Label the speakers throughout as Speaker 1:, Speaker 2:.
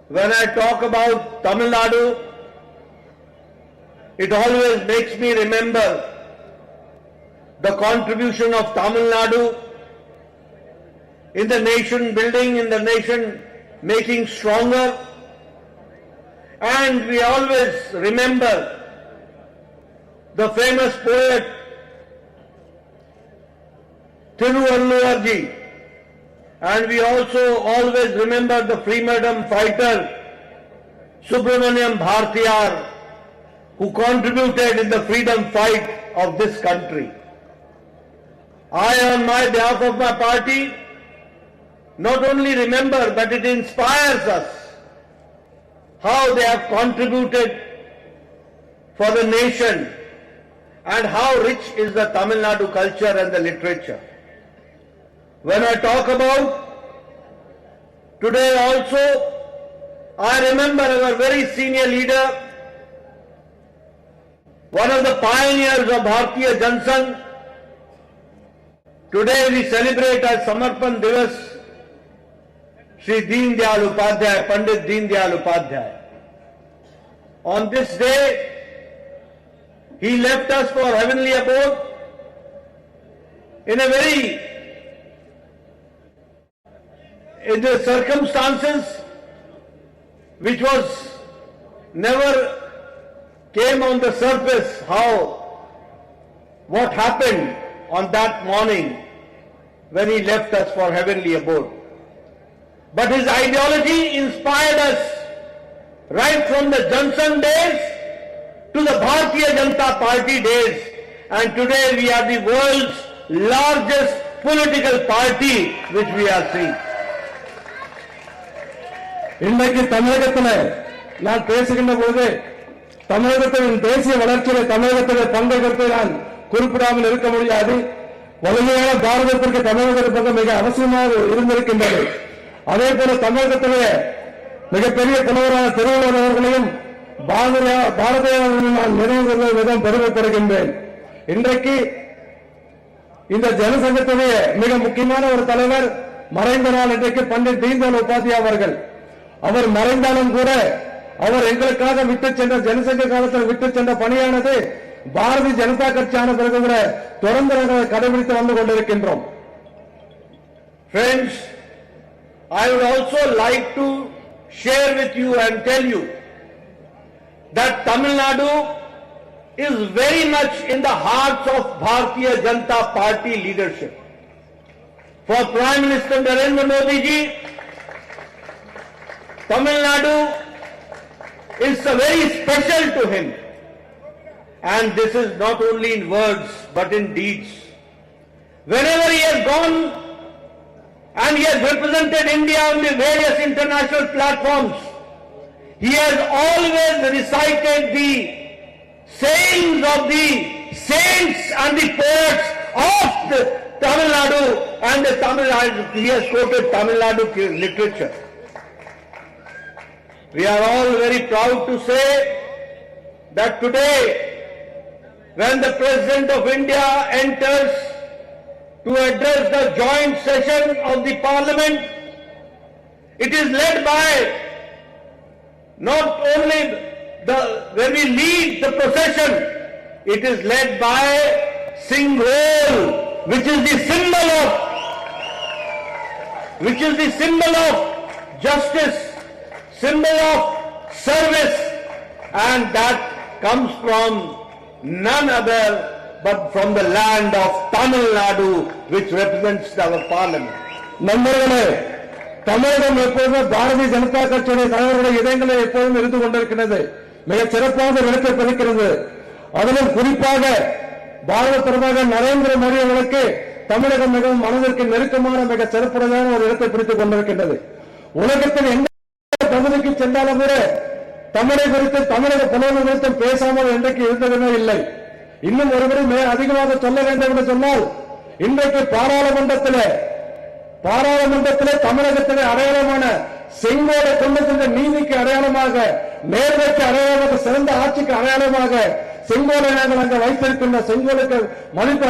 Speaker 1: When I talk about Tamil Nadu, it always makes me remember the contribution of Tamil Nadu in the nation building, in the nation making stronger. And we always remember the famous poet Tiruvalluvar, and we also always remember the freedom fighter Subramaniam Bharatiyar, who contributed in the freedom fight of this country. I, on my behalf of my party, not only remember, but it inspires us how they have contributed for the nation and how rich is the Tamil Nadu culture and the literature. When I talk about today also, I remember our very senior leader, one of the pioneers of Bharatiya Jansangh. Today we celebrate as Samarpan Divas, Shri Deen Dayal Upadhyay, Pandit Deen Dayal Upadhyay. On this day, he left us for heavenly abode in the circumstances which was never came on the surface what happened on that morning when he left us for heavenly abode. But his ideology inspired us right from the Jansangh days to the Bharatiya Janata Party days, and today we are the world's largest political party which we are seeing.
Speaker 2: இன்றைக்கு தமிழகத்தில் நான் பேசுகின்ற போது தமிழகத்தின் தேசிய வளர்ச்சியில் தமிழகத்தில் பங்கெடுத்து நான் குறிப்பிடாமல் இருக்க முடியாது. வலிமையான பாரதத்திற்கு தமிழகத்திற்கு மிக அவசியமாக இருந்திருக்கின்றது. அதே போல தமிழகத்திலே மிகப்பெரிய தலைவரான திருவள்ளுவர் அவர்களையும் பாரதியாரையும் நான் நினைவு விதம் பெருமைப்படுகின்றேன். இன்றைக்கு இந்த ஜனசங்கத்திலே மிக முக்கியமான ஒரு தலைவர் மறைந்த நாள் இன்றைக்கு பண்டிட் தீன்தயாள் உபாத்யாயா அவர்கள். அவர் மறைந்தாலும் கூட அவர் எங்களுக்காக விட்டு சென்ற ஜனசங்க காலத்தில் விட்டு சென்ற பணியானது பாரதிய ஜனதா கட்சியான பிறகு கூட தொடர்ந்து கடைபிடித்து வந்து கொண்டிருக்கின்றோம்.
Speaker 1: Friends, I would also like to share with you and tell you that Tamil Nadu is very much in the hearts of Bharatiya Janata Party leadership. For Prime Minister Narendra Modi ji, Tamil Nadu is very special to him, and this is not only in words but in deeds. Whenever he has gone and he has represented India on the various international platforms, he has always recited the sayings of the saints and the poets of the Tamil Nadu, and he has quoted Tamil Nadu literature. We are all very proud to say that today, when the President of India enters to address the joint session of the Parliament, it is led by not only when we lead the procession, it is led by Singhol, which is the symbol of justice, symbol of service, and that comes from none other but from the land of Tamil Nadu, which represents our parliament.
Speaker 2: நண்பர்களே, தமிழகம் எப்போதும் பாரதிய ஜனதா கட்சியுடைய தலைவருடைய இதயங்களில் எப்போதும் இருந்து கொண்டிருக்கிறது. மிக சிறப்பாக இடத்தை பதிக்கிறது. அதிலும் குறிப்பாக பாரத பிரதமர் நரேந்திர மோடி அவர்களுக்கு தமிழகம் மிகவும் மனதிற்கு நெருக்கமான மிக சிறப்புடையான ஒரு இடத்தை பிடித்துக் கொண்டிருக்கின்றது. உலகத்தில் எந்த பகுதிக்கு சென்றாலும் கூட தமிழை குறித்து தமிழக புலமை குறித்து பேசாமல் இன்றைக்கு இருந்ததுமே இல்லை. இன்னும் ஒருவரை அதிகமாக சொல்ல வேண்டும் என்று சொன்னால், இன்றைக்கு பாராளுமன்றத்திலே தமிழகத்திலே அடையாளமான செங்கோலை கொண்டு சென்ற நீதிக்கு அடையாளமாக, நேர்மைக்கு அடையாளமாக, சிறந்த ஆட்சிக்கு அடையாளமாக செங்கோலை நாங்கள் அங்கே வைத்திருக்கின்ற செங்கோலுக்கு மதிப்பு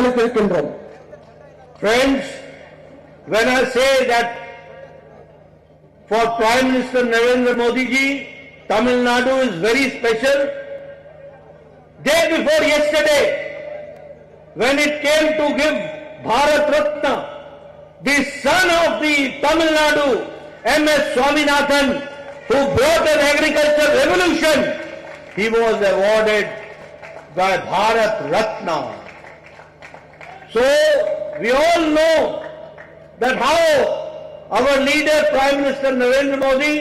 Speaker 1: for Prime Minister Narendra Modi ji, Tamil Nadu is very special. Day before yesterday, when it came to give Bharat Ratna, the son of the Tamil Nadu, M.S. Swaminathan, who brought an agricultural revolution, he was awarded by Bharat Ratna. So, we all know that how our leader, Prime Minister Narendra Modi,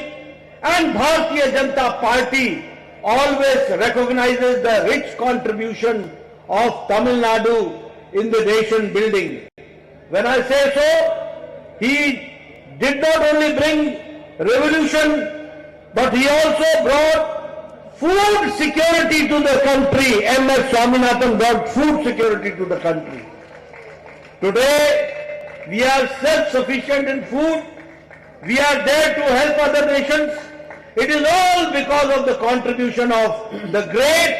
Speaker 1: and Bharatiya Janata Party always recognizes the rich contribution of Tamil Nadu in the nation building. When I say so, he did not only bring revolution, but he also brought food security to the country. M.S. Swaminathan brought food security to the country. Today, we are self-sufficient in food. We are there to help other nations. It is all because of the contribution of the great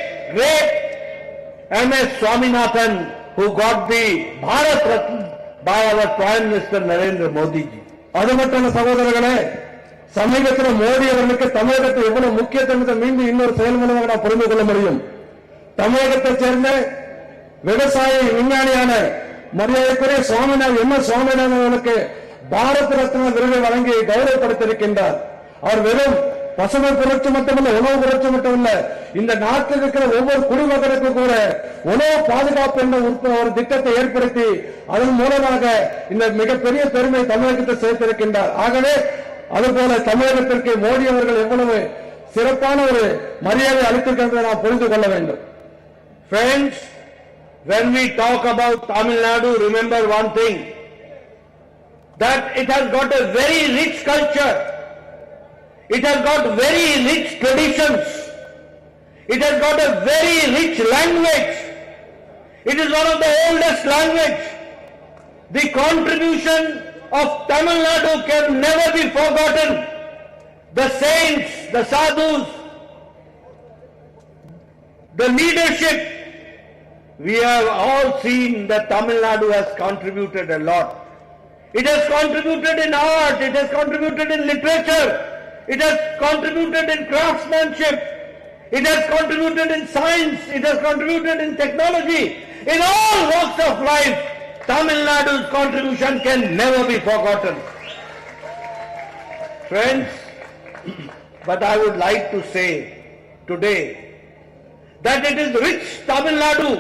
Speaker 1: M.S. Swaminathan, who got the Bharat Ratna by our Prime Minister Narendra Modi ji.
Speaker 2: அதுமட்டான சகோதரர்களே, சமீபத்தில் மோடி அவர்களுக்கு தமிழகத்தை எவ்வளவு முக்கியத்துவத்தை மீண்டும் இன்னொரு செயல் மூலமாக நாம் புரிந்து கொள்ள முடியும். தமிழகத்தைச் சேர்ந்த விவசாயி விஞ்ஞானியான மரியாதைக்குரிய M.S. சுவாமிநாதன் அவர்களுக்கு பாரத் ரத்னா விருதை வழங்கி கௌரவப்படுத்தியிருக்கின்றார். அவர் வெறும் பசுமை புரட்சி மட்டுமல்ல, உணவு புரட்சி மட்டுமல்ல, இந்த நாட்டில் இருக்கிற ஒவ்வொரு குடிமகனுக்கும் கூட உணவு பாதுகாப்பு என்ற ஒரு திட்டத்தை ஏற்படுத்தி அதன் மூலமாக இந்த மிகப்பெரிய பெருமை தமிழகத்தை சேர்த்திருக்கின்றார். ஆகவே அதுபோல தமிழகத்திற்கு மோடி அவர்கள் எவ்வளவு சிறப்பான ஒரு மரியாதை அளித்திருக்கின்றதை நாம் புரிந்து கொள்ள வேண்டும்.
Speaker 1: Friends, when we talk about Tamil Nadu, remember one thing, that it has got a very rich culture. It has got very rich traditions. It has got a very rich language. It is one of the oldest language. The contribution of Tamil Nadu can never be forgotten. The saints, the sadhus, the leadership, we have all seen that Tamil Nadu has contributed a lot. It has contributed in art, it has contributed in literature, it has contributed in craftsmanship, it has contributed in science, it has contributed in technology. In all walks of life, Tamil Nadu's contribution can never be forgotten. Friends, but I would like to say today that it is rich Tamil Nadu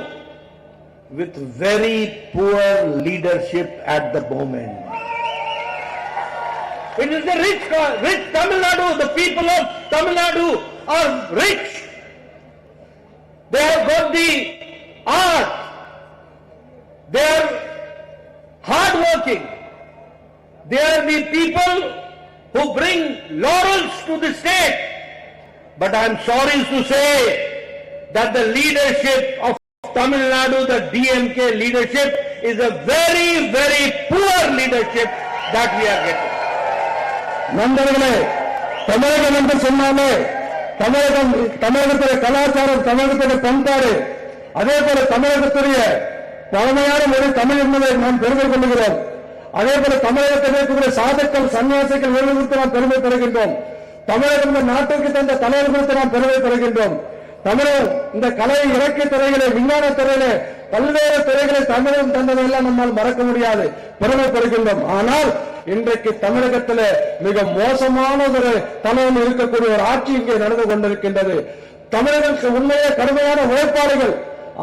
Speaker 1: with very poor leadership at the moment. It is the rich Tamil Nadu. The people of Tamil Nadu are rich. They have got the art. They are hardworking. They are the people who bring laurels to the state. But I am sorry to say that the leadership of Tamil Nadu, the DMK leadership, is a very, very poor leadership that we are getting.
Speaker 2: நண்பர்களே, தமிழகம் என்று சொன்னாலே தமிழகத்துடைய கலாச்சாரம், தமிழகத்துடைய பண்பாடு, அதே போல தமிழகத்துடைய பழமையான மொழி தமிழ் என்பதை நாம் பெருமை கொள்கிறோம். அதே போல தமிழகத்தில் இருக்கக்கூடிய சாதுக்கள், சன்னியாசிகள் குறித்து நாம் பெருமை பெறுகின்றோம். தமிழகம் இந்த நாட்டிற்கு தந்த தலைவர் குறித்து நாம் பெருமை பெறுகின்றோம். தமிழர் இந்த கலை, இலக்கிய துறைகளை, விஞ்ஞான துறையிலே, பல்வேறு துறைகளை தமிழகம் தந்ததெல்லாம் நம்மால் மறக்க முடியாது, பெருமைப்படுகின்றோம். ஆனால் இன்றைக்கு தமிழகத்தில் மிக மோசமான ஒரு தலைவன் இருக்கக்கூடிய ஒரு ஆட்சி இங்கே நடந்து கொண்டிருக்கின்றது. தமிழகத்துக்கு உண்மையே கடுமையான உழைப்பாளிகள்,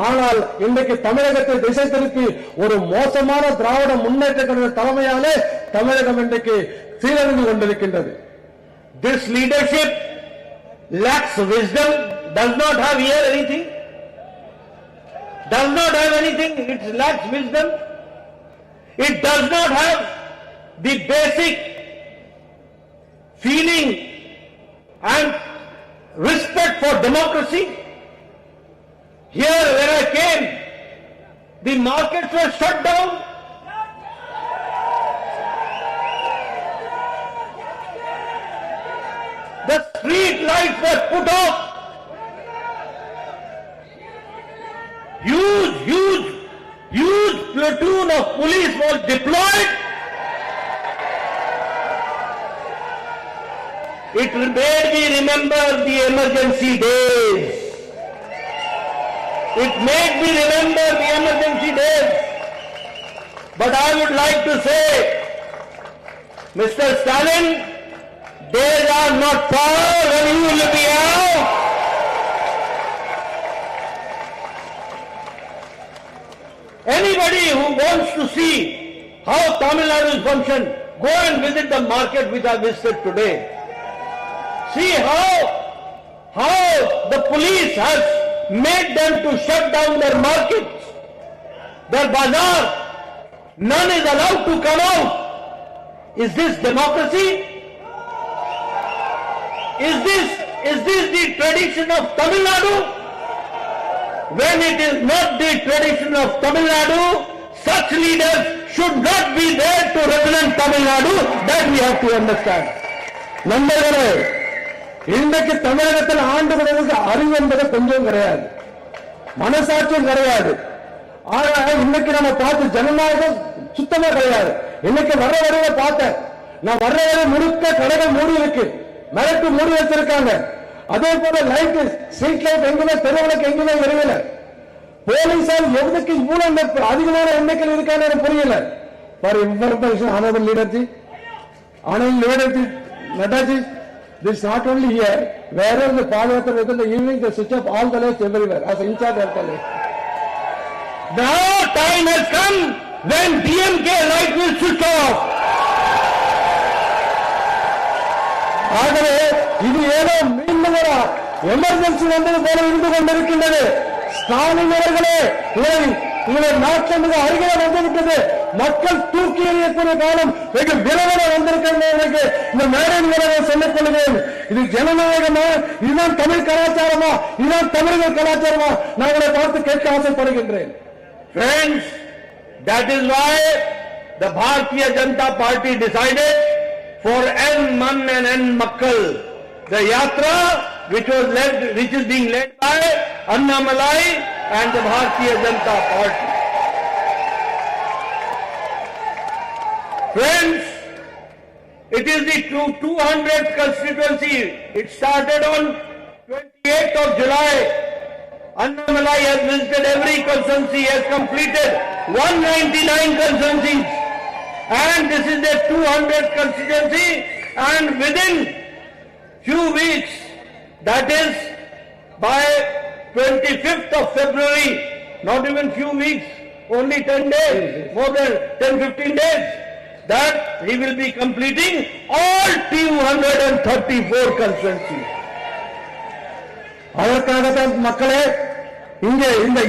Speaker 2: ஆனால் இன்றைக்கு தமிழகத்தை திசை திருப்பி ஒரு மோசமான திராவிட முன்னேற்ற கழக தலைமையாலே தமிழகம் இன்றைக்கு சீரழிந்து கொண்டிருக்கின்றது.
Speaker 1: This leadership lacks wisdom, does not have here anything, it lacks wisdom, it does not have the basic feeling and respect for democracy. Here where I came, the markets were shut down. The street lights were put off. Huge platoon of police was deployed. It made me remember the emergency days. It made me remember the emergency days. But I would like to say, Mr. Stalin, days are not far when you will be out. Anybody who wants to see how Tamil Nadu is function, go and visit the market which I visited today. See how the police has made them to shut down their markets, their bazaar. None is allowed to come out. Is this democracy? Is this the tradition of Tamil Nadu? When it is not the tradition of Tamil Nadu, such leaders should not be there to represent Tamil Nadu. That we have to understand.
Speaker 2: நண்பர்களே, இன்றைக்கு தமிழகத்தில் ஆண்டு வருவதற்கு அறிவு என்பது கொஞ்சம் கிடையாது, மனசாட்சியும் கிடையாது. ஆனா இன்னைக்கு நம்ம பார்த்து ஜனநாயகம் சுத்தமா கிடையாது. இன்னைக்கு வர்ற வரையில பார்த்தேன், நான் வர்ற வரை முழுக்க கடைகள் மூடி இருக்கு, மிரட்டு மூடி வச்சிருக்காங்க. அதே போல லைட், ஸ்ட்ரீட் லைட் எங்குமே, தெருவிளக்கு எங்குமே எரியல. போலீசார் எதுக்கு இவ்வளவு அதிகமான எண்ணிக்கையில் இருக்கான்னு எனக்கு புரியல. ஃபார் இன்ஃபர்மேஷன், ஆனரபிள் லீடர்ஜி, நட்டாஜி, this is not only here, wherever the Padavathar is in the evening, they switch off all the lights everywhere as in charge of the light.
Speaker 1: Now time has come when DMK light will switch off.
Speaker 2: ஆகவே இது ஏதோ மீண்டும் ஒரு emergency வந்தது போல இருந்து கொண்டிருக்கின்றது. ஸ்டாலின் அவர்களே, உங்களுடைய நாட்கள் மிக அருகே வந்துவிட்டது. மக்கள் தூக்கி எறியக்கூடிய காலம் வெகு விரைவில் வந்திருக்கிறது. இந்த மேடையின் மூலம் சொல்லிக் கொள்கிறேன், இது ஜனநாயகமா, இதுதான் தமிழ் கலாச்சாரமா, இதுதான் தமிழர்கள் கலாச்சாரமா, நான் உங்களை பார்த்து கேட்க ஆசைப்படுகின்றேன்.
Speaker 1: Friends, that is why the Bharatiya Janata Party decided for N Man and N Makkal, the yatra which is being led by Annamalai and the Bharatiya Janata Party. Friends, it is the 200th constituency. It started on 28th of July. Annamalai has visited every constituency, has completed 199 constituencies. And this is the 200th constituency, and within few weeks, that is by 25th of February, not even few weeks, only 10 days, more than 10-15 days, that he will be completing all 234 constituencies.
Speaker 2: அதற்காகத்தான் மக்களே, இங்கே இந்த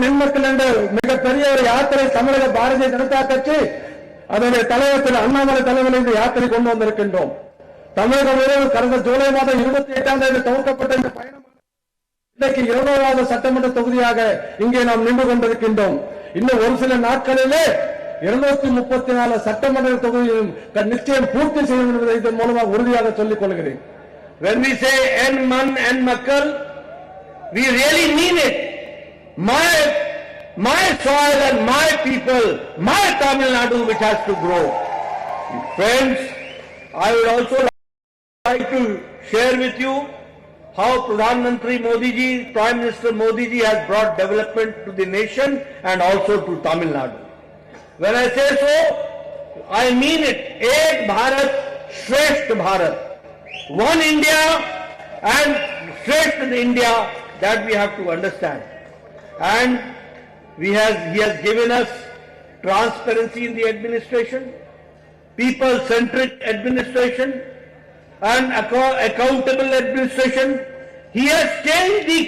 Speaker 2: எண்மக்கள் என்ற மிகப்பெரிய ஒரு யாத்திரை தமிழக பாரதிய ஜனதா கட்சி அதனுடைய தலைவர் திரு அண்ணாமலை தலைமையில் இந்த யாத்திரை கொண்டு வந்திருக்கின்றோம். தமிழக முழுவதும் கடந்த ஜூலை மாதம் 28ஆம் தேதி துவக்கப்பட்ட இந்த பயணம் இன்றைக்கு 20வது சட்டமன்ற தொகுதியாக இங்கே நாம் நின்று கொண்டிருக்கின்றோம். இன்னும் ஒரு சில நாட்களிலே 234 சட்டமன்ற தொகுதியும் நிச்சயம் பூர்த்தி செய்யும் என்பதை இதன் மூலமாக உறுதியாக சொல்லிக் கொள்கிறேன்.
Speaker 1: When we say N Man, N Makkal, we really mean it. My soil and my people, my Tamil Nadu which has to grow. Friends, I would also like to share with you how Pradhan Mantri Modi ji, Prime Minister Modi ji has brought development to the nation and also to Tamil Nadu. When I say so, I mean it. Ek Bharat, Shresth Bharat. One India and Shresth India, that we have to understand. And he has given us transparency in the administration, people-centric administration, and accountable administration. He has changed the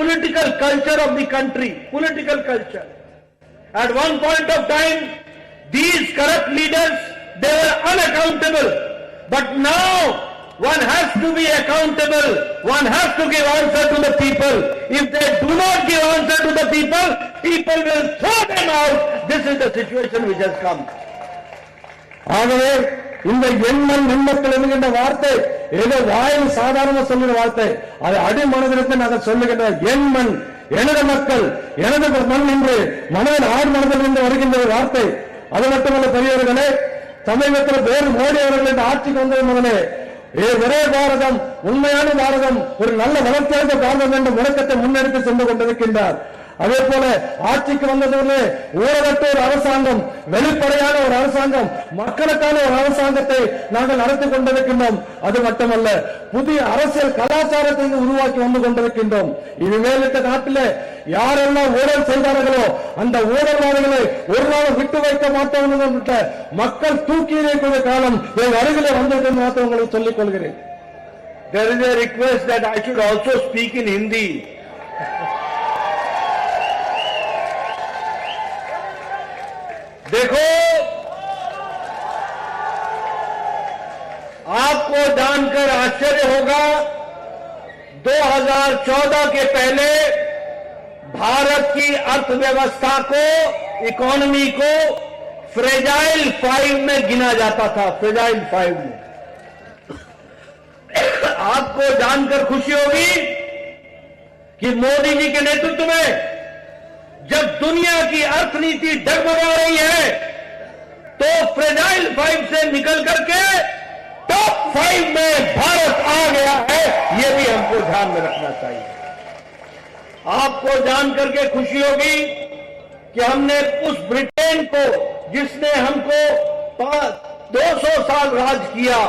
Speaker 1: political culture of the country, political culture. At one point of time, these corrupt leaders, they were unaccountable. But now, one has to be accountable. One has to give answer to the people. If they do not give answer to the people, people will throw them out. This is the situation which has come.
Speaker 2: ஆகவே இந்த எண்ணம் எண்ணத்தில் என்கின்ற வார்த்தை ஏதோ வாயில் சாதாரண சொல்லுகிற வார்த்தை, அது அடிமனதிற்கு நாங்கள் சொல்லுகின்ற எண்மண், எனது மக்கள், எனது மண் என்று மனதில் ஆறு மனதில் இருந்து வருகின்ற ஒரு வார்த்தை. அது மட்டுமல்ல பெரியவர்களே, சமீபத்தில் வேறு மோடி அவர்கள் இந்த ஆட்சிக்கு வந்தது முதலே ஒரே பாரதம், உண்மையான பாரதம், ஒரு நல்ல வளர்ச்சியடைந்த பாரதம் என்ற முழக்கத்தை முன்னெடுத்து சென்று கொண்டிருக்கின்றார். அதே போல ஆட்சிக்கு வந்ததிலே ஊழலற்ற ஒரு அரசாங்கம், வெளிப்படையான ஒரு அரசாங்கம், மக்களுக்கான ஒரு அரசாங்கத்தை நாங்கள் நடத்தி கொண்டிருக்கின்றோம். அது மட்டுமல்ல, புதிய அரசியல் கலாச்சாரத்தை உருவாக்கி வந்து கொண்டிருக்கின்றோம். இனிமேல் இந்த நாட்டிலே யாரெல்லாம் ஊழல் செய்தார்களோ அந்த ஊழல்வாதிகளை ஒரு நாள் விட்டு வைக்க மாட்டோம் என்ற மக்கள் தூக்கி எறியக்கூடிய காலம் என் அருகிலே வந்திருக்கிறது உங்களுக்கு சொல்லிக் கொள்கிறேன்.
Speaker 1: There is a request that I should also speak in Hindi. देखो, आपको जानकर आश्चर्य होगा, 2014 के पहले भारत की अर्थव्यवस्था को, इकोनॉमी को फ्रेजाइल 5 में गिना जाता था, फ्रेजाइल 5 में। आपको जानकर खुशी होगी कि मोदी जी के नेतृत्व में जब दुनिया की अर्थनीति डगमगा रही है तो फ्रेजाइल 5 से निकल करके टॉप 5 में भारत आ गया है। यह भी हमको ध्यान में रखना चाहिए। आपको जान करके खुशी होगी कि हमने उस ब्रिटेन को, जिसने हमको 200 साल राज किया,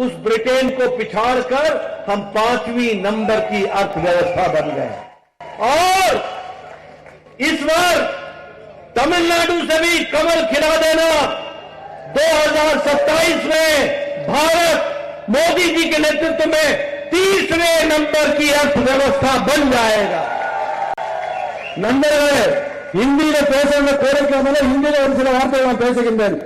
Speaker 1: उस ब्रिटेन को पिछाड़कर हम 5वीं नंबर की अर्थव्यवस्था बन गए। और इस बार तमिलनाडु से भी कमल खिला देना। 2027 में भारत मोदी जी के नेतृत्व में 30वें नंबर की अर्थव्यवस्था बन जाएगा।
Speaker 2: நண்பர்களே, இந்தியில பேசுகிற கோரிக்கை வந்தாலும் இந்தியில ஒரு சில வார்த்தைகள் நான் பேசுகின்றேன்.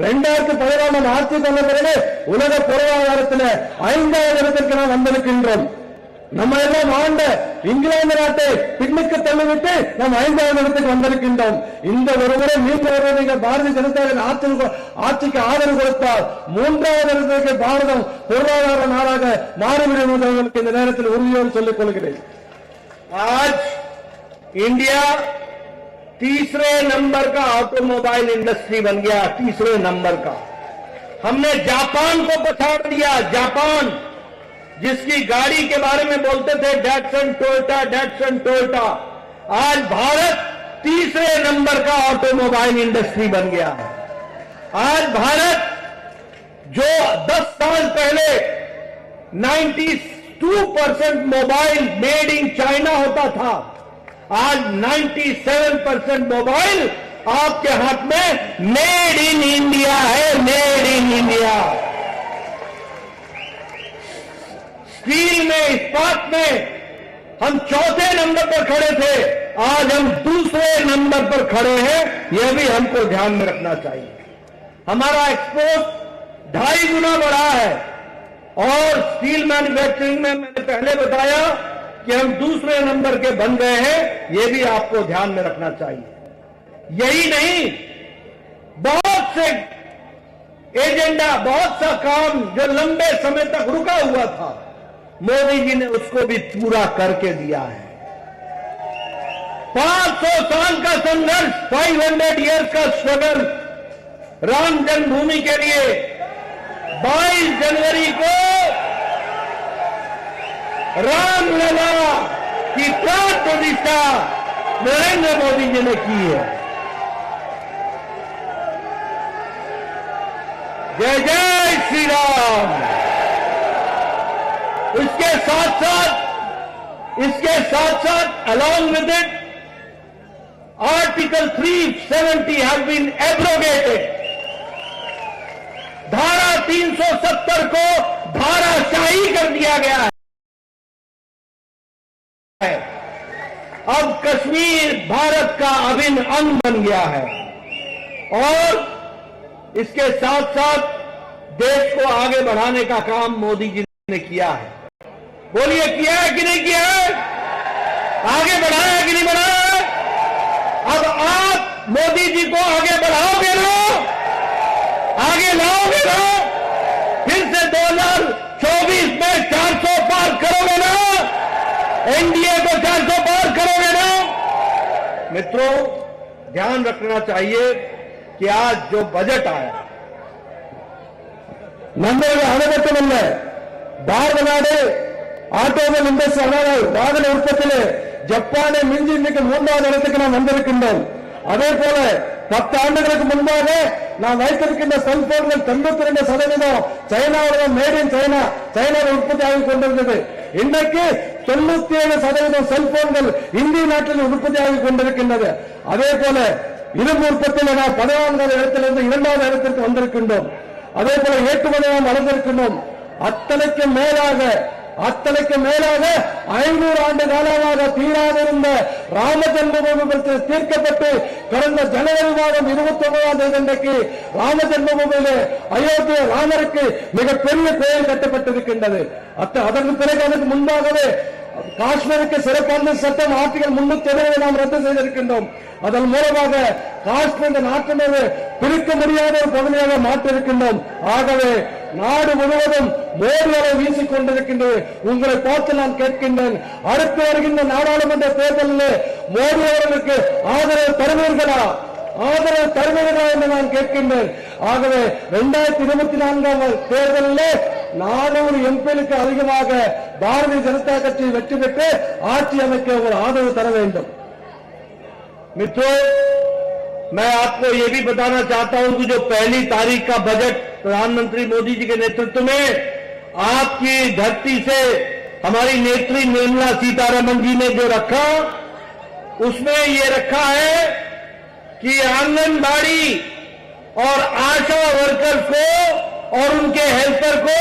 Speaker 2: 2017 ஆட்சிக்கு வந்த பிறகு உலக பொருளாதாரத்தில் 5வது இடத்திற்கு நாம் வந்திருக்கின்றோம். நம்ம எல்லாம் ஆண்ட இங்கிலாந்து நாட்டை பின்னுக்கு தள்ளிவிட்டு நாம் 5வது இடத்துக்கு வந்திருக்கின்றோம். இந்த ஒருமுறை மீண்டும் ஒருவர் நீங்கள் பாரதிய ஜனதாவின் ஆட்சிக்கு ஆதரவு கொடுத்தால் 3வது இடத்திற்கு பாரதம் பொருளாதார நாடாக மாறிவிடும் என்று உங்களுக்கு இந்த நேரத்தில் உறுதியோடு சொல்லிக் கொள்கிறேன்.
Speaker 1: आज इंडिया 3रे नंबर का ऑटोमोबाइल इंडस्ट्री बन गया, 3रे नंबर का। हमने जापान को पछाड़ दिया। जापान जिसकी गाड़ी के बारे में बोलते थे डैटसन टोयोटा, आज भारत 3रे नंबर का ऑटोमोबाइल इंडस्ट्री बन गया है। आज भारत जो 10 साल पहले 92% मोबाइल मेड इन चाइना होता था, आज 97% मोबाइल आपके हाथ में मेड इन इंडिया है, मेड इन इंडिया। स्टील में, इस्पात में हम 4थे नंबर पर खड़े थे, आज हम 2रे नंबर पर खड़े हैं। यह भी हमको ध्यान में रखना चाहिए। हमारा एक्सपोर्ट 2.5 गुना बढ़ा है और स्टील मैन्युफैक्चरिंग में मैंने पहले बताया कि हम 2रे नंबर के बन गए हैं। यह भी आपको ध्यान में रखना चाहिए। यही नहीं, बहुत से एजेंडा, बहुत सा काम जो लंबे समय तक रुका हुआ था, मोदी जी ने उसको भी पूरा करके दिया है। 500 साल का संघर्ष, 500 इयर्स का स्ट्रगल, राम जन्मभूमि के लिए 22 जनवरी को रामलला की प्राण प्रतिष्ठा नरेंद्र मोदी जी ने की है। जय जय श्री राम। इसके साथ साथ along with it, Article 370 has been abrogated. धारा 370 को धाराशाही कर दिया गया है। अब कश्मीर भारत का अभिन्न अंग बन गया है और इसके साथ साथ देश को आगे बढ़ाने का काम मोदी जी ने किया है। बोलिए, किया है कि नहीं किया है? आगे बढ़ाया है कि नहीं बढ़ाया है? अब आप मोदी जी को आगे बढ़ाओगे ना, आगे लाओगे ना, फिर से 2024 में 400 पार करोगे ना, एनडीए को 400 पार करोगे ना। मित्रों, ध्यान रखना चाहिए कि आज जो बजट आया,
Speaker 2: நண்பர்கள், அது மட்டுமல்ல, பாரத நாடு ஆட்டோமொபைல் இண்டஸ்ட்ரி அதாவது வாகன உற்பத்தியிலே ஜப்பானை மிஞ்சி இன்னைக்கு 3வது இடத்துக்கு நாம் வந்திருக்கின்றோம். அதே போல 10 ஆண்டுகளுக்கு முன்பாக நாம் வைத்திருக்கின்ற செல்போன்கள் 92% சைனாவில் மேட் இன் சைனாவில் உற்பத்தி ஆகிக் கொண்டிருந்தது. இன்றைக்கு 97% செல்போன்கள் இந்திய நாட்டில் உற்பத்தி ஆகிக் கொண்டிருக்கின்றது. அதே போல இரும்பு உற்பத்தியில் நாம் 14வது இடத்திலிருந்து 2வது இடத்திற்கு வந்திருக்கின்றோம். அதே போல ஏற்றுமதி நாம் வளர்ந்திருக்கின்றோம். அத்தனைக்கு மேலாக 500 ஆண்டு காலமாக தீராதிருந்த ராம ஜென்மபூமி பிரச்சனை தீர்க்கப்பட்டு கடந்த ஜனவரி மாதம் 29ஆம் தேதி அன்றைக்கு ராம ஜென்மபூமியிலே அயோத்திய ராமருக்கு மிகப்பெரிய கோயில் கட்டப்பட்டிருக்கின்றது. அதற்கு பிறகு அதற்கு முன்பாகவே காஷ்மீருக்கு சிறப்பான சட்டம் ஆர்டிகல் 370 நாம் ரத்து செய்திருக்கின்றோம். அதன் மூலமாக காஷ்மீர் நாட்டினது பிரிக்க முடியாத ஒரு பகுதியாக மாற்றிருக்கின்றோம். ஆகவே நாடு முழுவதும் மோடி அலை வீசிக் கொண்டிருக்கின்றது. உங்களை பார்த்து நான் கேட்கின்றேன், அடுத்து வருகின்ற நாடாளுமன்ற தேர்தலில் மோடி அவர்களுக்கு ஆதரவு தருவீர்களா என்று நான் கேட்கின்றேன். ஆகவே 2024 தேர்தலில் 400 எம்பிகளுக்கு அதிகமாக பாரதிய ஜனதா கட்சி வெற்றி பெற்று ஆட்சி அமைக்க ஒரு ஆதரவு தர வேண்டும்.
Speaker 1: मित्रों, मैं आपको ये भी बताना चाहता हूं कि जो 1 तारीख का बजट प्रधानमंत्री मोदी जी के नेतृत्व में आपकी धरती से हमारी नेत्री निर्मला सीतारमण जी ने जो रखा, उसमें ये रखा है कि आंगनबाड़ी और आशा वर्कर्स को और उनके हेल्पर को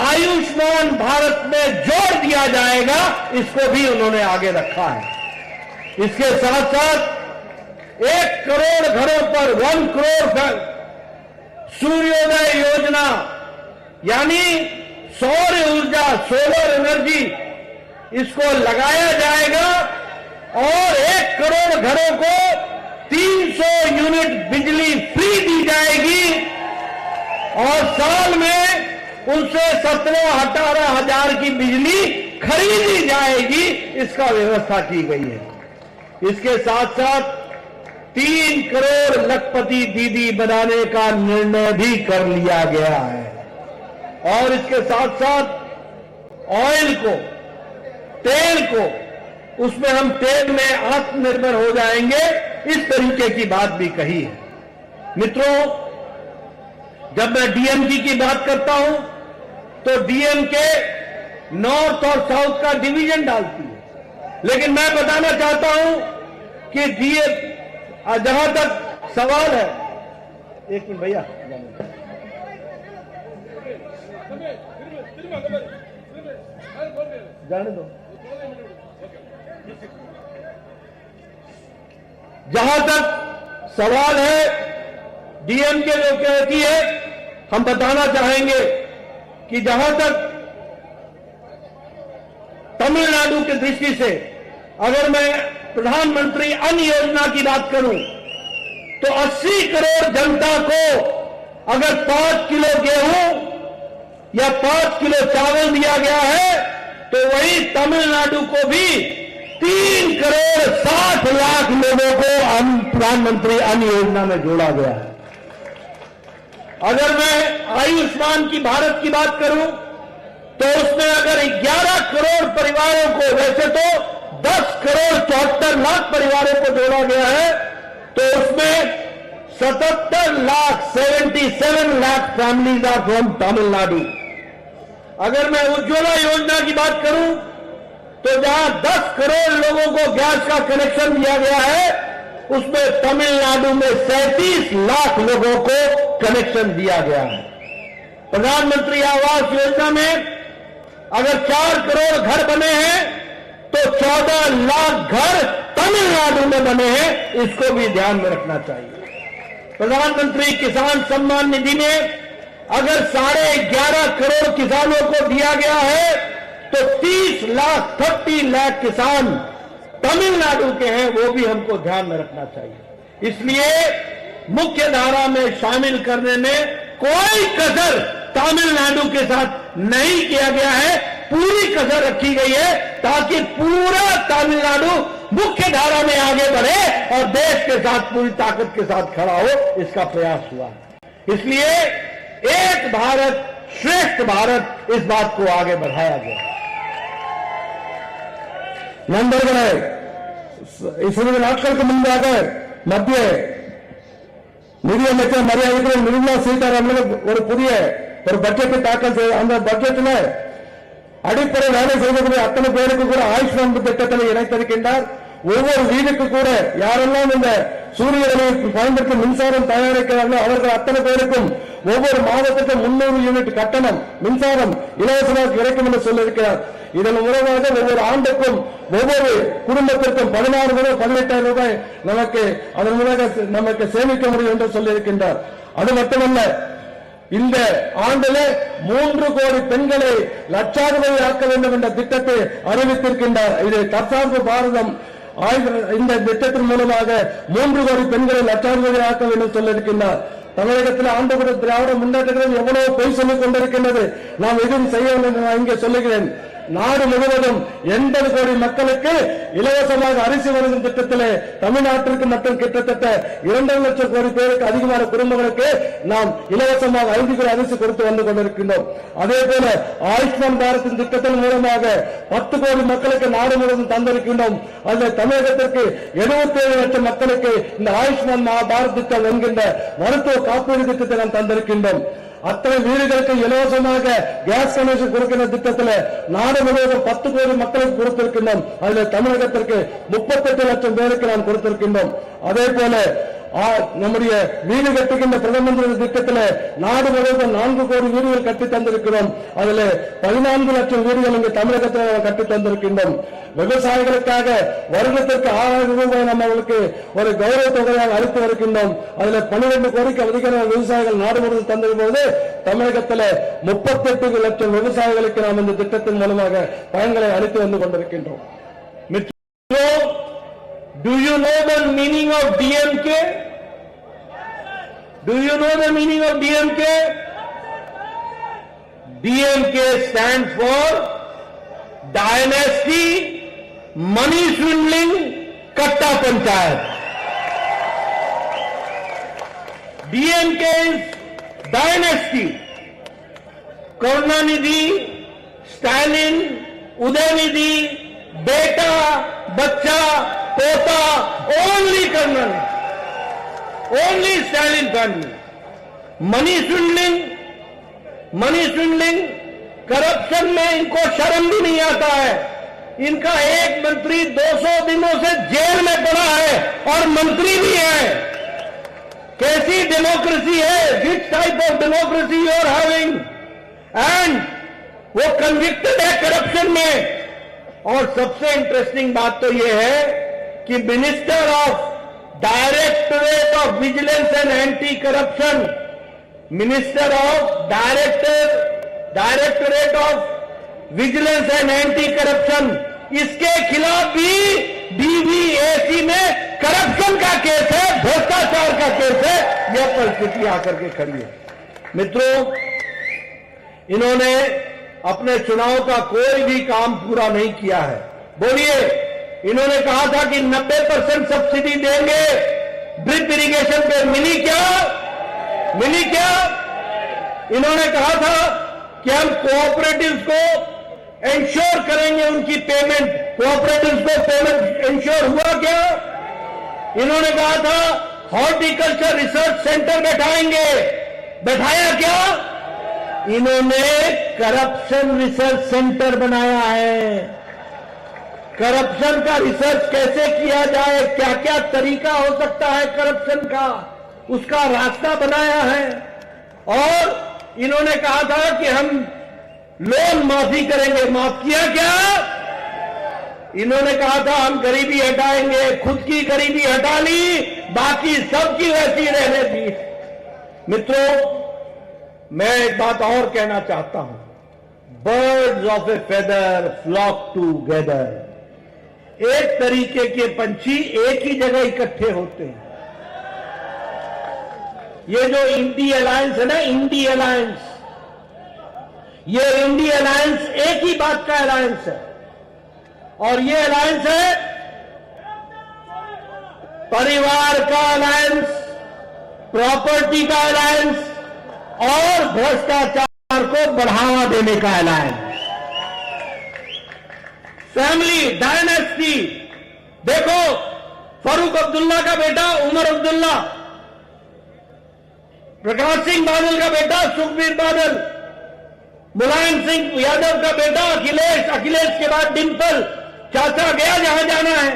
Speaker 1: आयुष्मान भारत में जोड़ दिया जाएगा। इसको भी उन्होंने आगे रखा है। इसके साथ साथ 1 करोड़ घरों पर 1 करोड़ सूर्योदय योजना यानी सौर ऊर्जा, सोलर एनर्जी, इसको लगाया जाएगा और 1 करोड़ घरों को 300 यूनिट बिजली फ्री दी जाएगी और साल में उनसे 17-18 हजार की बिजली खरीदी जाएगी। इसका व्यवस्था की गई है। इसके साथ साथ 3 करोड़ लखपति दीदी बनाने का निर्णय भी कर लिया गया है और इसके साथ साथ ऑयल को, तेल को, उसमें हम तेल में आत्मनिर्भर हो जाएंगे, इस तरीके की बात भी कही है। मित्रों, जब मैं डीएमके की बात करता हूं तो डीएमके नॉर्थ और साउथ का डिवीजन डालती है, लेकिन मैं बताना चाहता हूं कि जहां तक सवाल है, एक मिनट भैया, जाने दो। जहां तक सवाल है डीएमके जो कहती है, हम बताना चाहेंगे कि जहां तक तमिलनाडु की दृष्टि से अगर मैं प्रधानमंत्री अन्न योजना की बात करूं तो 80 करोड़ जनता को अगर 5 किलो गेहूं या 5 किलो चावल दिया गया है तो वही तमिलनाडु को भी 3 करोड़ 60 लाख लोगों को प्रधानमंत्री अन्न योजना में जोड़ा गया है। अगर मैं आयुष्मान की भारत की बात करूं तो उसमें अगर 11 करोड़ परिवारों को, वैसे तो 10 करोड़ 74 लाख परिवारों को जोड़ा गया है, तो उसमें 77 lakh families are from Tamil Nadu. अगर मैं उज्ज्वला योजना की बात करूं तो जहां 10 करोड़ लोगों को गैस का कनेक्शन दिया गया है, उसमें तमिलनाडु में 37 लाख लोगों को कनेक्शन दिया गया है। प्रधानमंत्री आवास योजना में अगर 4 करोड़ घर बने हैं तो 14 लाख घर तमिलनाडु में बने हैं, इसको भी ध्यान में रखना चाहिए। प्रधानमंत्री किसान सम्मान निधि में अगर 11.5 करोड़ किसानों को दिया गया है तो 30 लाख किसान तमिलनाडु के हैं, वो भी हमको ध्यान में रखना चाहिए। इसलिए मुख्य धारा में शामिल करने में कोई कसर तमिलनाडु के साथ नहीं किया गया है, पूरी कसर रखी गई है ताकि पूरा तमिलनाडु मुख्य धारा में आगे बढ़े और देश के साथ पूरी ताकत के साथ खड़ा हो, इसका प्रयास हुआ। इसलिए एक भारत श्रेष्ठ भारत, इस बात को आगे बढ़ाया गया।
Speaker 2: நண்பர்களே, சிறிது நாட்களுக்கு முன்பாக மத்திய நிதியமைச்சர் மரியாதைக்குரிய நிர்மலா சீதாராமன் ஒரு புதிய பட்ஜெட்டை தாக்கல் செய்த அந்த பட்ஜெட்டில் அடிப்படை வேலை செய்யக்கூடிய அத்தனை பேருக்கு கூட ஆயுஷ்மான் திட்டத்தில் இணைத்திருக்கின்றார். ஒவ்வொரு வீடுக்கு கூட யாரெல்லாம் இந்த சூரிய ஒளியை பயன்படுத்தி மின்சாரம் தயாரிக்கிறார்களோ அவர்கள் அத்தனை பேருக்கும் ஒவ்வொரு மாதத்துக்கு 300 யூனிட் கட்டணம் மின்சாரம் இலவசமாக கிடைக்கும் என்று சொல்லியிருக்கிறார். இதன் மூலமாக ஒவ்வொரு ஆண்டுக்கும் ஒவ்வொரு குடும்பத்திற்கும் 16 முதல் 18,000 ரூபாய் அதன் மூலமாக நமக்கு சேமிக்க முடியும் என்று சொல்லியிருக்கின்றார். அது மட்டுமல்ல, இந்த ஆண்டிலே 3 கோடி பெண்களை லட்சாதிபதி ஆக்க வேண்டும் என்ற திட்டத்தை அறிவித்திருக்கின்றார். இது தற்சார்பு பாரதம் இந்த திட்டத்தின் மூலமாக 3 கோடி பெண்களை லட்சாதிபதி ஆக்க வேண்டும் சொல்லியிருக்கின்றார். தமிழகத்தில் ஆண்டுபுற திராவிட முன்னேற்றங்கள் எவ்வளவு பொய் சொல்லிக் கொண்டிருக்கின்றது. நாம் எதுவும் செய்யவில்லை என்று நான் இங்கே சொல்லுகிறேன். நாடு முழுவதும் 80 கோடி மக்களுக்கு இலவசமாக அரிசி வழங்கும் திட்டத்திலே தமிழ்நாட்டிற்கு மட்டும் கிட்டத்தட்ட 2 லட்சம் கோடி பேருக்கு அதிகமான குடும்பங்களுக்கு நாம் இலவசமாக 5 கிலோ அரிசி கொடுத்து வந்து கொண்டிருக்கின்றோம். அதே போல ஆயுஷ்மான் பாரத் திட்டத்தின் மூலமாக 10 கோடி மக்களுக்கு நாடு முழுவதும் தந்திருக்கின்றோம். அதில் தமிழகத்திற்கு 77 லட்சம் மக்களுக்கு இந்த ஆயுஷ்மான் பாரத் திட்டம் என்கின்ற மருத்துவ காப்பீடு திட்டத்தை நாம் தந்திருக்கின்றோம். அத்தனை வீடுகளுக்கு இலவசமாக கேஸ் கனெக்ஷன் கொடுக்கின்ற திட்டத்தில் நாடு முழுவதும் 10 கோடி மக்களுக்கு கொடுத்திருக்கின்றோம். அதில் தமிழகத்திற்கு 38 லட்சம் பேருக்கு நாம் கொடுத்திருக்கின்றோம். அதே போல நம்முடைய வீடு கட்டுகின்ற பிரதம மந்திரி திட்டத்தில் நாடு முழுவதும் 4 கோடி வீடுகள் கட்டி தந்திருக்கிறோம். அதில் 14 லட்சம் வீடுகள் இங்கு தமிழகத்தில் கட்டி தந்திருக்கின்றோம். விவசாயிகளுக்காக வருடத்திற்கு 6,000 ரூபாய் நம்ம அவர்களுக்கு ஒரு கௌரவ தொகையாக அளித்து வருகின்றோம். அதில் 12 கோடிக்கு அதிகமான விவசாயிகள் நாடு முழுவதும் தந்திருப்போது தமிழகத்தில் 38 லட்சம் விவசாயிகளுக்கு நாம் இந்த திட்டத்தின் மூலமாக பயன்களை அளித்து வந்து கொண்டிருக்கின்றோம்.
Speaker 1: Do you know the meaning of DMK? Do you know the meaning of DMK? DMK stands for Dynasty Money Swindling Katta Panchayat. DMK is dynasty. Karunanidhi, Stalin, Udayanidhi, बेटा, बच्चा, पोता, ओनली कर्नल, only Stalin family. Money swindling, corruption में इनको शर्म भी नहीं आता है. इनका एक मंत्री 200 दिनों से जेल में पड़ा है और मंत्री भी है. कैसी डेमोक्रेसी है? Which type of democracy you are having? And वो कन्विक्टेड है करप्शन में. और सबसे इंटरेस्टिंग बात तो यह है कि minister of directorate of vigilance and anti corruption, minister of directorate of vigilance and anti corruption, इसके खिलाफ भी डीवीएसी में करप्शन का केस है, भ्रष्टाचार का केस है. यह परिस्थिति आकर के खड़ी है. मित्रों, इन्होंने अपने चुनाव का कोई भी काम पूरा नहीं किया है. बोलिए, इन्होंने कहा था कि 90% सब्सिडी देंगे ड्रिप इरिगेशन पे, मिली क्या? इन्होंने कहा था कि हम कोऑपरेटिव्स को इंश्योर करेंगे उनकी पेमेंट. कोऑपरेटिव्स को पेमेंट इंश्योर हुआ क्या? इन्होंने कहा था हॉर्टिकल्चर रिसर्च सेंटर बैठाया क्या? इन्होंने करप्शन रिसर्च सेंटर बनाया है. करप्शन का रिसर्च कैसे किया जाए, क्या क्या तरीका हो सकता है करप्शन का, उसका रास्ता बनाया है. और इन्होंने कहा था कि हम लोन माफी करेंगे. माफ किया क्या? इन्होंने कहा था हम गरीबी हटाएंगे. खुद की गरीबी हटा ली, बाकी सबकी वैसी रहने दी. मित्रों, मैं एक बात और कहना चाहता हूं. Birds of a feather flock together. एक तरीके के पंछी एक ही जगह इकट्ठे होते हैं. ये जो इंडी अलायंस है ना, इंडी अलायंस, ये इंडी अलायंस एक ही बात का अलायंस है. और ये अलायंस है परिवार का अलायंस, प्रॉपर्टी का अलायंस और भ्रष्टाचार को बढ़ावा देने का अलायंस। फैमिली डायनेस्टी, देखो फारूक अब्दुल्ला का बेटा उमर अब्दुल्ला, प्रकाश सिंह बादल का बेटा सुखबीर बादल, मुलायम सिंह यादव का बेटा अखिलेश, अखिलेश के बाद डिंपल, चाचा गया जहां जाना है,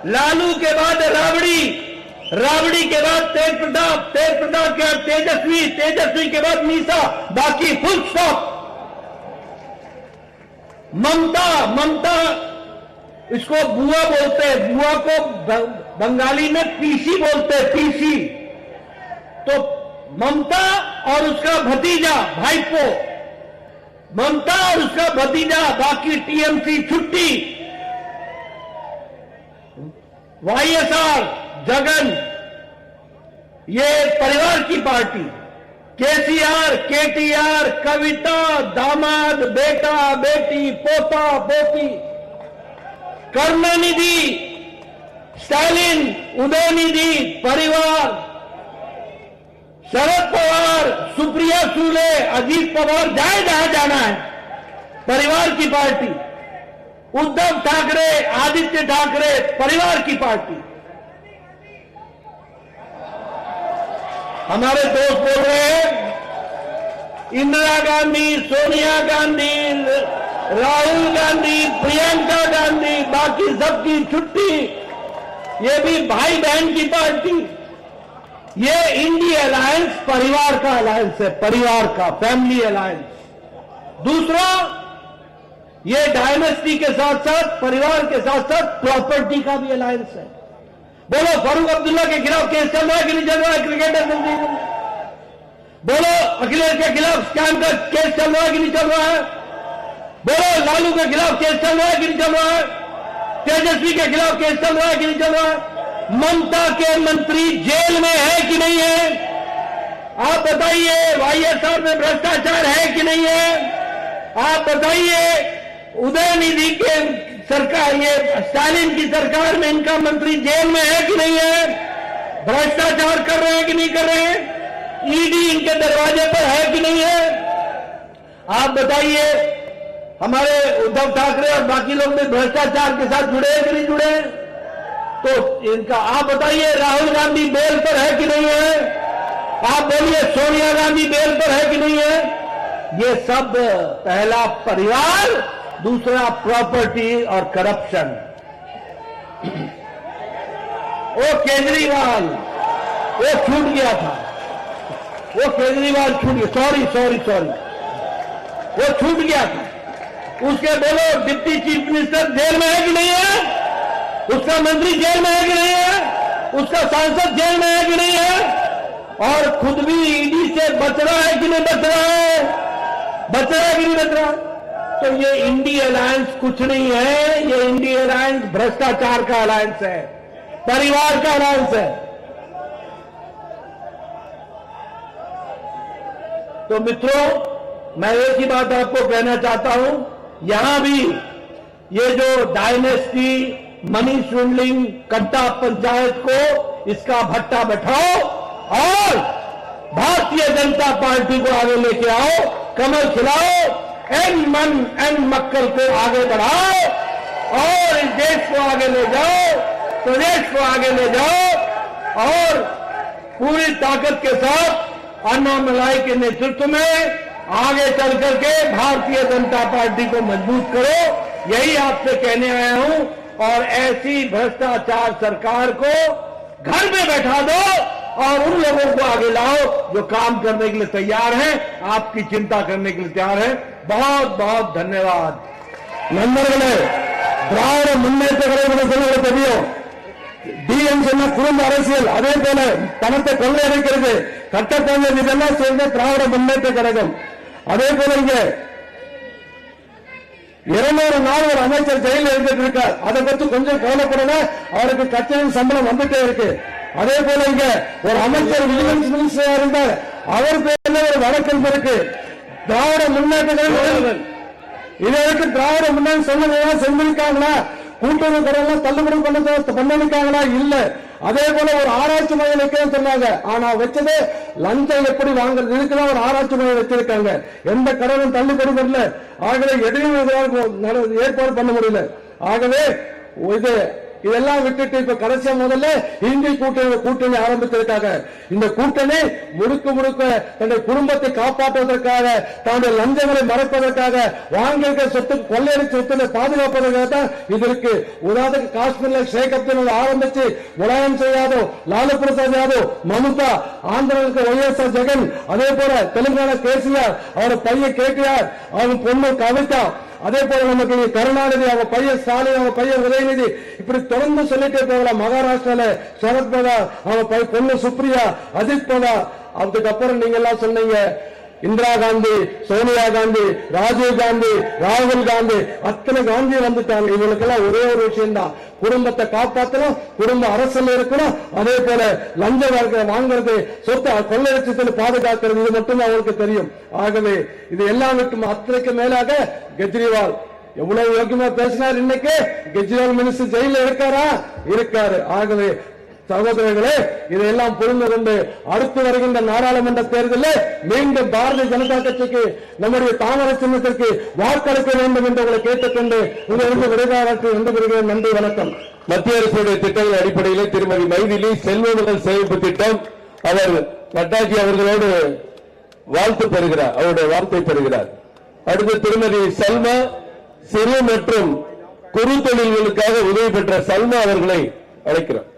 Speaker 1: लालू के बाद राबड़ी, राबड़ी के बाद तेज प्रताप, तेज प्रताप के बाद तेजस्वी, तेजस्वी के बाद मीसा, बाकी फुल स्टॉप। ममता, ममता इसको बुआ बोलते हैं, बुआ को बंगाली में पीसी बोलते हैं, पीसी। तो ममता और उसका भतीजा भाईपो, ममता और उसका भतीजा, बाकी टीएमसी छुट्टी, वाईएसआर जगन, ये परिवार की पार्टी, केसीआर, केटीआर, कविता, दामाद, बेटा, बेटी, पोता, पोती, करुणानिधि, स्टालिन, उदयनिधि, परिवार, शरद पवार, सुप्रिया सुले, अजीत पवार, जाए जहां जाना है, परिवार की पार्टी, उद्धव ठाकरे, आदित्य ठाकरे, परिवार की पार्टी। हमारे दोस्त बोल रहे हैं इंदिरा गांधी, सोनिया गांधी, राहुल गांधी, प्रियंका गांधी, बाकी सबकी छुट्टी, ये भी भाई बहन की पार्टी। ये इंडी अलायंस परिवार का अलायंस है, परिवार का, फैमिली अलायंस। दूसरा, ये डायनेस्टी के साथ साथ, परिवार के साथ साथ प्रॉपर्टी का भी अलायंस है। बोलो फारूक अब्दुल्ला के खिलाफ केस चल रहा है कि नहीं चल रहा है? क्रिकेटर संजीव, बोलो अखिलेश के खिलाफ स्कैम का केस चल रहा है कि नहीं चल रहा है? बोलो लालू के खिलाफ केस चल रहा है कि नहीं चल रहा है? तेजस्वी के खिलाफ केस चल रहा है कि नहीं चल रहा है? ममता के मंत्री जेल में है कि नहीं है? आप बताइए। वाईएसआर में भ्रष्टाचार है कि नहीं है? आप बताइए। उदयनिधि के सरकार, ये स्टालिन की सरकार में इनका मंत्री जेल में है कि नहीं है? भ्रष्टाचार कर रहे हैं कि नहीं कर रहे हैं? ईडी इनके दरवाजे पर है कि नहीं है? आप बताइए। हमारे उद्धव ठाकरे और बाकी लोग भी भ्रष्टाचार के साथ जुड़े हैं कि नहीं जुड़े हैं? तो इनका आप बताइए। राहुल गांधी बेल पर है कि नहीं है? आप बोलिए। सोनिया गांधी बेल पर है कि नहीं है? ये सब, पहला परिवार, दूसरा प्रॉपर्टी और करप्शन। वो केजरीवाल, वो छूट गया था, वो केजरीवाल छूट गया, सॉरी, वो छूट गया था। उसके बोलो डिप्टी चीफ मिनिस्टर जेल में है कि नहीं है? उसका मंत्री जेल में है कि नहीं है? उसका सांसद जेल में है कि नहीं है? और खुद भी ईडी से बच रहा है कि नहीं बच रहा है? बच रहा है कि नहीं बच रहा? तो ये इंडी अलायंस कुछ नहीं है। ये इंडी अलायंस भ्रष्टाचार का अलायंस है, परिवार का अलायंस है। तो मित्रों, मैं एक ही बात आपको कहना चाहता हूं, यहां भी ये जो डायनेस्टी, मनी स्विंडलिंग, कट्टा पंचायत को, इसका भट्टा बैठाओ और भारतीय जनता पार्टी को आगे लेके आओ, कमल खिलाओ, एन मन एन मक्कल को आगे बढ़ाओ और इस देश को आगे ले जाओ, प्रदेश को आगे ले जाओ और पूरी ताकत के साथ अन्नामलाई के नेतृत्व में आगे चल करके भारतीय जनता पार्टी को मजबूत करो। यही आपसे कहने आया हूं। और ऐसी भ्रष्टाचार सरकार को घर में बैठा दो और उन लोगों को आगे लाओ जो काम करने के लिए तैयार हैं, आपकी चिंता करने के लिए तैयार हैं। बहुत बहुत धन्यवाद।
Speaker 2: नंबरಗಳೇ, திராவிட முன்னேற்ற கழகம் சொல்லுவது தெரியும். டிஎம்கே குடும்ப அரசியல், அதே போல பணத்தை கொள்ளையடிக்கிறது, கட்டப்பொங்கல், இதெல்லாம் சேர்ந்த திராவிட முன்னேற்ற கழகம். அதே போல இங்க 200 நாள் ஒரு அமைச்சர் ஜெயில இருந்துட்டு இருக்கார். அதை பத்தி கொஞ்சம் கவலைப்படல. அவருக்கு கட்சியின் சம்பளம் வந்துட்டே இருக்கு. அதே போல இங்க ஒரு அமைச்சர் விஜிலன்ஸ் மினிஸ்டரா இருந்தார். அவர் பேர்ல ஒரு வழக்கு இருக்கு. திராவிட முன்னேற்ற கழகம் இதற்கு திராவிட முன்னேற்ற சொன்னதெல்லாம் செஞ்சிருக்காங்களா? கூட்டுறவு கடன் தள்ளுபடி பண்ணிருக்காங்களா? இல்ல. அதே போல ஒரு ஆராய்ச்சி மையம் வைக்கணும்னு சொன்னாங்க. ஆனா வச்சது லஞ்சம் எப்படி வாங்குறது, இதுக்குதான் ஒரு ஆராய்ச்சி மையம் வச்சிருக்காங்க. எந்த கடனும் தள்ளுபடி பண்ணல. ஆகவே எதையும் ஏற்பாடு பண்ண முடியல. ஆகவே இதெல்லாம் விட்டுட்டு இப்ப கடைசியா முதல்ல இந்தி கூட்டணி ஆரம்பித்திருக்காங்க. இந்த கூட்டணி முழுக்க தன்னுடைய குடும்பத்தை காப்பாற்றுவதற்காக, தன்னுடைய லஞ்சங்களை மறைப்பதற்காக, வாங்கியிருக்கிற சொத்து கொள்ளையடிச்ச சொத்தை பாதுகாப்பதற்காக தான் இது இருக்கு. உதாரணத்துக்கு காஷ்மீர்ல ஷேக் அப்துல்லா ஆரம்பிச்சு முலாயம் சிங் யாதவ், லாலு பிரசாத் யாதவ், மம்தா, ஆந்திராவுக்கு YS ஜெகன், அதே போல தெலுங்கானா கேசிஆர், அவர் பையன் KTR, அவன் பொண்ணு கவிதா, அதே போல நமக்கு கருணாநிதி, அவங்க பையன் ஸ்டாலின், அவங்க பையன் உதயநிதி, இப்படி தொடர்ந்து சொல்லிட்டே போகலாம். மகாராஷ்டிரால சரத்பவார், அவங்க பொண்ணு சுப்ரியா, அஜித் பவார், அதுக்கப்புறம் நீங்க எல்லாம் சொன்னீங்க இந்திரா காந்தி, சோனியா காந்தி, ராஜீவ் காந்தி, ராகுல் காந்தி, அத்தனை காந்தி வந்துட்டாங்க. இவங்களுக்கெல்லாம் ஒரே ஒரு விஷயம் தான், குடும்பத்தை காப்பாற்றணும், குடும்ப அரசியல் இருக்கணும், அதே போல லஞ்ச வாங்குறது, சொத்து கொள்ளையடிச்சத்தில் பாதுகாக்கிறது, இது மட்டும் அவங்களுக்கு தெரியும். ஆகவே இது எல்லாம் விட்டு அத்தனைக்கு மேலாக கெஜ்ரிவால் எவ்வளவு யோக்கியமா பேசினார். இன்னைக்கு கெஜ்ரிவால் மினிஸ்டர் ஜெயில இருக்காரு. ஆகவே சகோதரர்களே, இதையெல்லாம் புரிந்து கொண்டு அடுத்து வருகின்ற நாடாளுமன்ற தேர்தலில் மீண்டும் பாரதிய ஜனதா கட்சிக்கு, நம்முடைய தாமரை சின்னத்திற்கு வாக்களிக்க வேண்டும் என்று உங்களை கேட்டுக்கொண்டு உங்களிருந்து விடைபாராட்டி விடைபெறுகிறேன். நன்றி, வணக்கம்.
Speaker 3: மத்திய அரசுடைய திட்டங்களின் அடிப்படையில் திருமதி மைதிலி செல்வமகள் சேமிப்பு திட்டம், அவர் நட்டாஜி அவர்களோடு வாழ்த்து பெறுகிறார், அவருடைய வாழ்த்தை பெறுகிறார். அடுத்து திருமதி சல்மா, சிறு மற்றும் குறு தொழில்களுக்காக உதவி பெற்ற சல்மா அவர்களை அழைக்கிறோம்.